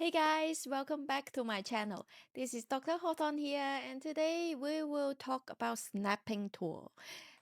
Hey guys, welcome back to my channel. This is Dr. Hawthorn here, and today we will talk about snapping tool.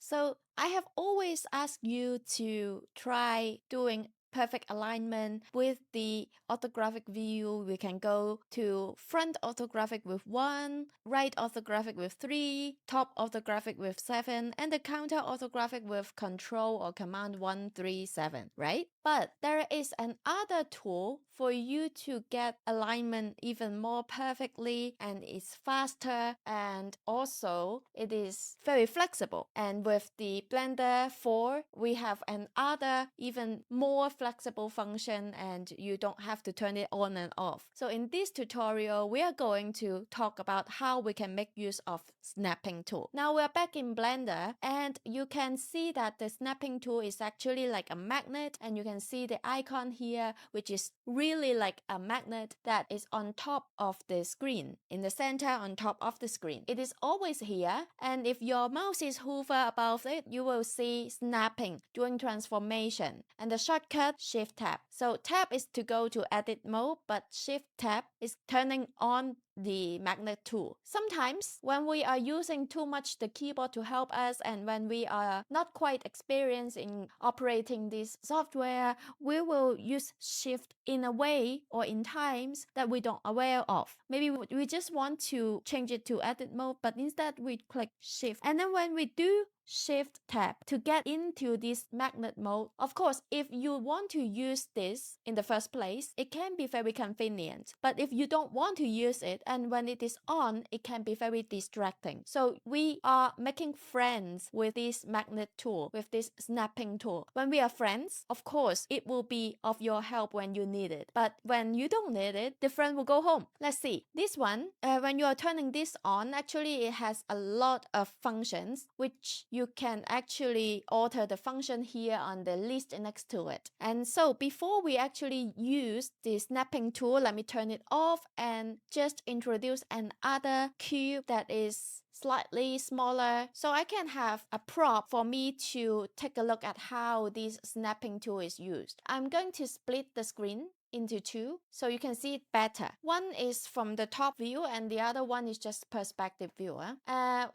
So I have always asked you to try doing perfect alignment with the orthographic view. We can go to front orthographic with 1, right orthographic with 3, top orthographic with 7, and the counter orthographic with control or command 137, right? But there is another tool for you to get alignment even more perfectly, and it's faster, and also it is very flexible. And with the Blender 4, we have another even more flexible function, and you don't have to turn it on and off. So in this tutorial, we are going to talk about how we can make use of snapping tool. Now we're back in Blender, and you can see that the snapping tool is actually like a magnet, and you can see the icon here, which is really like a magnet that is on top of the screen, in the center on top of the screen. It is always here, and if your mouse is hover above it, you will see snapping during transformation, and the shortcut Shift Tab. So Tab is to go to edit mode, but Shift Tab is turning on the magnet tool. Sometimes when we are using too much the keyboard to help us, and when we are not quite experienced in operating this software, we will use shift in a way or in times that we don't aware of. Maybe we just want to change it to edit mode, but instead we click shift. And then when we do Shift Tab to get into this magnet mode. Of course, if you want to use this in the first place, it can be very convenient. But if you don't want to use it, and when it is on, it can be very distracting. So we are making friends with this magnet tool, with this snapping tool. When we are friends, of course, it will be of your help when you need it. But when you don't need it, the friend will go home. Let's see. This one, when you are turning this on, actually it has a lot of functions, which you can actually alter the function here on the list next to it. And so before we actually use the snapping tool, let me turn it off and just introduce another cube that is slightly smaller, so I can have a prop for me to take a look at how this snapping tool is used. I'm going to split the screen into two so you can see it better. One is from the top view and the other one is just perspective view.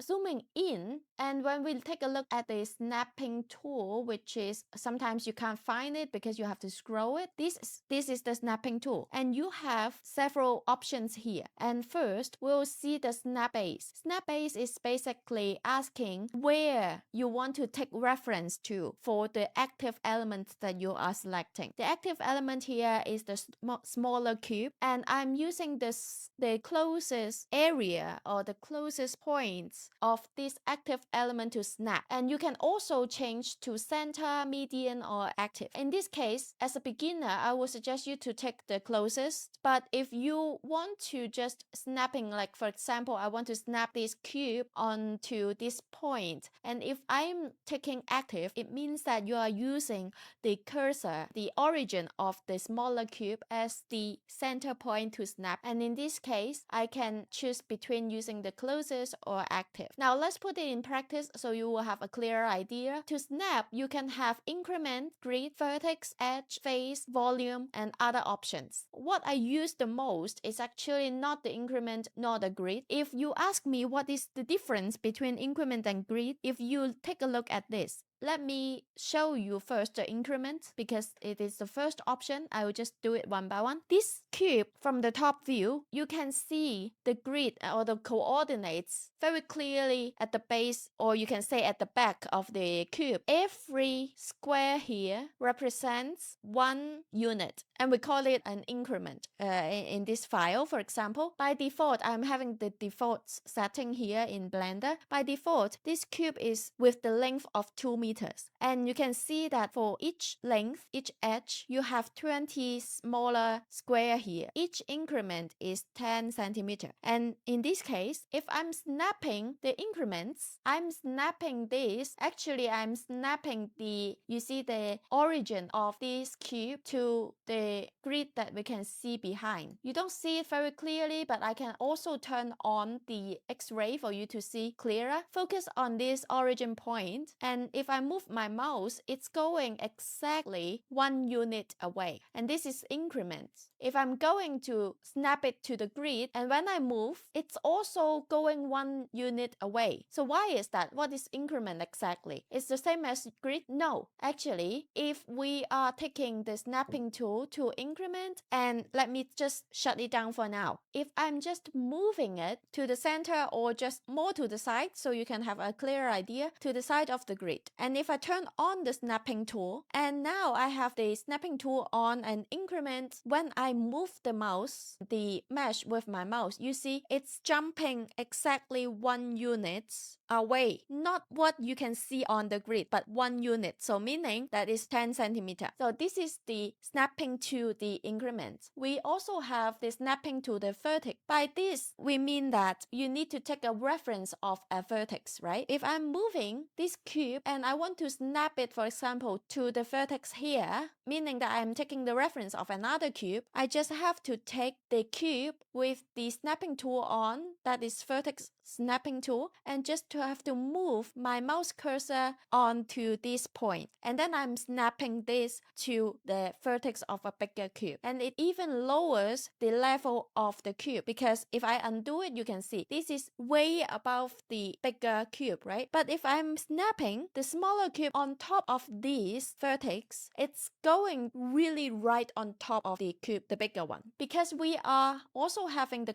Zooming in, and when we take a look at the snapping tool, which is sometimes you can't find it because you have to scroll it, this is the snapping tool, and you have several options here. And first we'll see the snap base. Snap base is basically asking where you want to take reference to for the active elements that you are selecting. The active element here is the smaller cube, and I'm using the closest area or the closest points of this active element to snap. And you can also change to center, median, or active. In this case, as a beginner, I would suggest you to take the closest. But if you want to just snapping, like for example, I want to snap this cube onto this point, and if I'm taking active, it means that you are using the cursor, the origin of the smaller cube, as the center point to snap. And in this case, I can choose between using the closest or active. Now let's put it in practice so you will have a clearer idea. To snap, you can have increment, grid, vertex, edge, face, volume, and other options. What I use the most is actually not the increment nor the grid. If you ask me what is the difference between increment and grid, if you take a look at this, let me show you first the increment because it is the first option. I will just do it one by one. This cube from the top view, you can see the grid or the coordinates very clearly at the base, or you can say at the back of the cube. Every square here represents one unit, and we call it an increment. In this file, for example, by default, I'm having the default setting here in Blender. By default, this cube is with the length of 2 meters. And you can see that for each length, each edge, you have 20 smaller square here. Each increment is 10 centimeter. And in this case, if I'm snapping the increments, I'm snapping this. Actually, I'm snapping you see the origin of this cube to the grid that we can see behind. You don't see it very clearly, but I can also turn on the X-ray for you to see clearer. Focus on this origin point, and if I move my mouse, it's going exactly 1 unit away. And this is increments. if I'm going to snap it to the grid, and when I move, it's also going 1 unit away. So why is that? What is increment exactly? It's the same as grid? No. Actually, if we are taking the snapping tool to increment, and let me just shut it down for now. If I'm just moving it to the center or just more to the side, so you can have a clear idea, to the side of the grid. And if I turn on the snapping tool, and now I have the snapping tool on and increment, when I move the mouse, the mesh with my mouse, you see it's jumping exactly 1 unit away. Not what you can see on the grid, but 1 unit. So meaning that is 10 centimeter. So this is the snapping to the increment. We also have the snapping to the vertex. By this, we mean that you need to take a reference of a vertex, right? If I'm moving this cube and I want to snap it, for example, to the vertex here, meaning that I'm taking the reference of another cube, I just have to take the cube with the snapping tool on, that is vertex snapping tool, and just to have to move my mouse cursor onto this point. And then I'm snapping this to the vertex of a bigger cube. And it even lowers the level of the cube, because if I undo it, you can see this is way above the bigger cube, right? But if I'm snapping the smaller cube on top of this vertex, it's going really right on top of the cube, the bigger one. Because we are also having the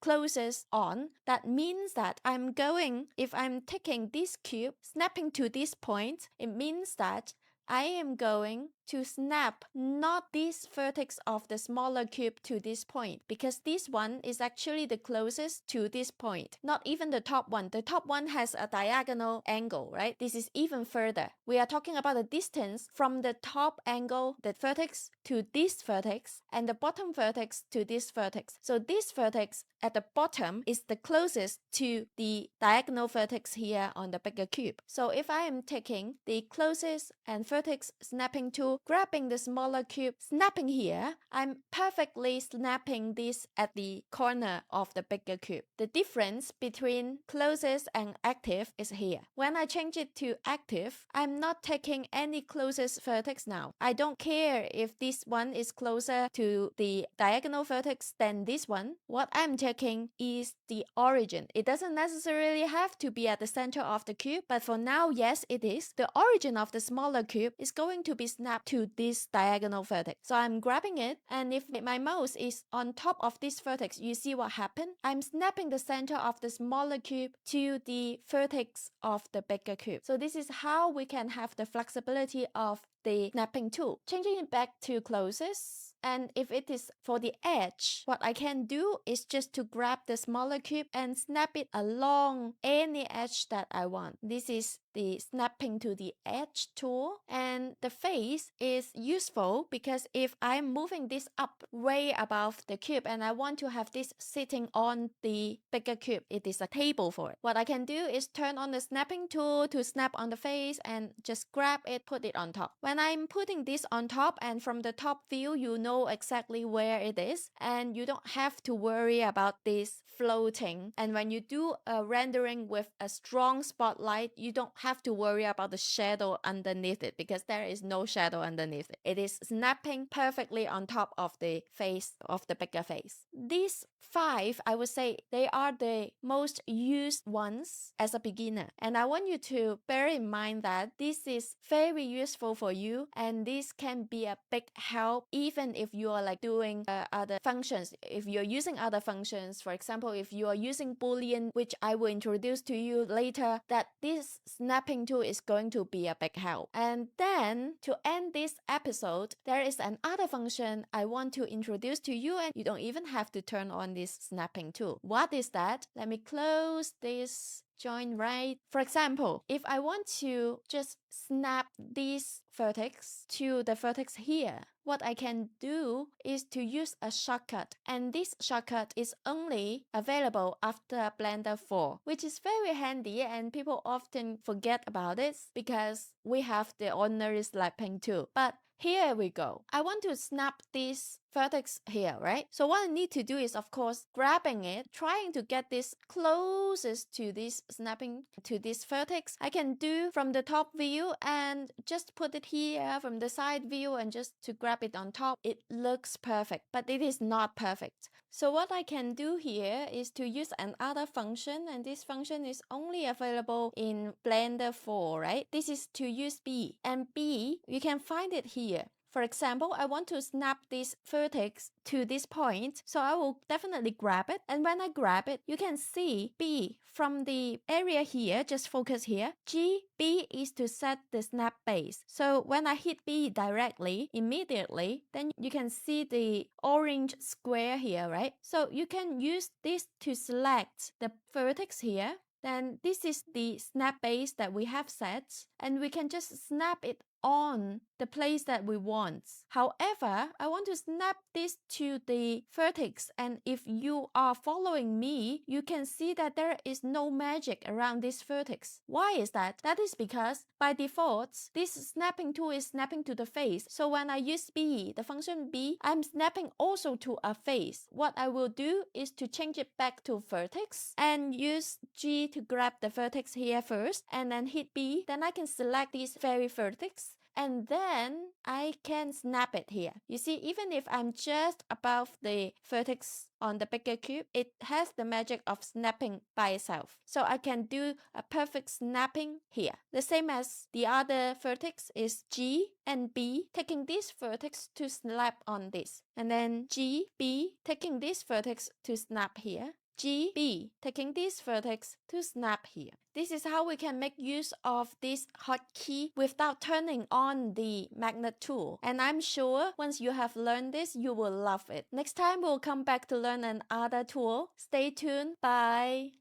closest on, that means that I'm going, if I'm taking this cube, snapping to this point, it means that I am going to snap not this vertex of the smaller cube to this point, because this one is actually the closest to this point, not even the top one. The top one has a diagonal angle, right? This is even further. We are talking about the distance from the top angle, the vertex, to this vertex, and the bottom vertex to this vertex. So this vertex at the bottom is the closest to the diagonal vertex here on the bigger cube. So if I am taking the closest and vertex snapping tool, grabbing the smaller cube, snapping here, I'm perfectly snapping this at the corner of the bigger cube. The difference between closest and active is here. When I change it to active, I'm not taking any closest vertex now. I don't care if this one is closer to the diagonal vertex than this one. What I'm taking is the origin. It doesn't necessarily have to be at the center of the cube, but for now, yes, it is. The origin of the smaller cube is going to be snapped to this diagonal vertex. So I'm grabbing it, and if my mouse is on top of this vertex, you see what happened? I'm snapping the center of the smaller cube to the vertex of the bigger cube. So this is how we can have the flexibility of the snapping tool. Changing it back to closest, and if it is for the edge, what I can do is just to grab the smaller cube and snap it along any edge that I want. This is the snapping to the edge tool, and the face is useful because if I'm moving this up way above the cube and I want to have this sitting on the bigger cube, it is a table for it. What I can do is turn on the snapping tool to snap on the face and just grab it, put it on top. When I'm putting this on top, and from the top view, you know exactly where it is, and you don't have to worry about this floating. And when you do a rendering with a strong spotlight, you don't have to worry about the shadow underneath it, because there is no shadow underneath it. It is snapping perfectly on top of the face of the bigger face. These 5, I would say, they are the most used ones as a beginner. And I want you to bear in mind that this is very useful for you, and this can be a big help even if you are like doing other functions. If you're using other functions, for example, if you are using Boolean, which I will introduce to you later, that this snapping tool is going to be a big help. And then to end this episode, there is another function I want to introduce to you, and you don't even have to turn on this snapping tool. What is that? Let me close this join right. For example, if I want to just snap this vertex to the vertex here, what I can do is to use a shortcut, and this shortcut is only available after Blender 4, which is very handy, and people often forget about it because we have the ordinary snapping tool. But here we go. I want to snap this vertex here, right? So what I need to do is, of course, grabbing it, trying to get this closest to this snapping to this vertex. I can do from the top view and just put it here from the side view and just to grab it on top. It looks perfect, but it is not perfect. So what I can do here is to use another function, and this function is only available in Blender 4, right? This is to use B, and B, you can find it here. For example, I want to snap this vertex to this point, so I will definitely grab it. And when I grab it, you can see B from the area here, just focus here. B is to set the snap base. So when I hit B directly, immediately, then you can see the orange square here, right? So you can use this to select the vertex here. Then this is the snap base that we have set, and we can just snap it on the place that we want. However, I want to snap this to the vertex, and if you are following me, you can see that there is no magic around this vertex. Why is that? That is because by default, this snapping tool is snapping to the face. So when I use B, the function B, I'm snapping also to a face. What I will do is to change it back to vertex and use G to grab the vertex here first, and then hit B. Then I can select this very vertex, and then I can snap it here. You see, even if I'm just above the vertex on the bigger cube, it has the magic of snapping by itself. So I can do a perfect snapping here. The same as the other vertex is G and B, taking this vertex to snap on this. And then G, B, taking this vertex to snap here. G, B, taking this vertex to snap here. This is how we can make use of this hotkey without turning on the magnet tool. And I'm sure once you have learned this, you will love it. Next time we'll come back to learn another tool. Stay tuned. Bye.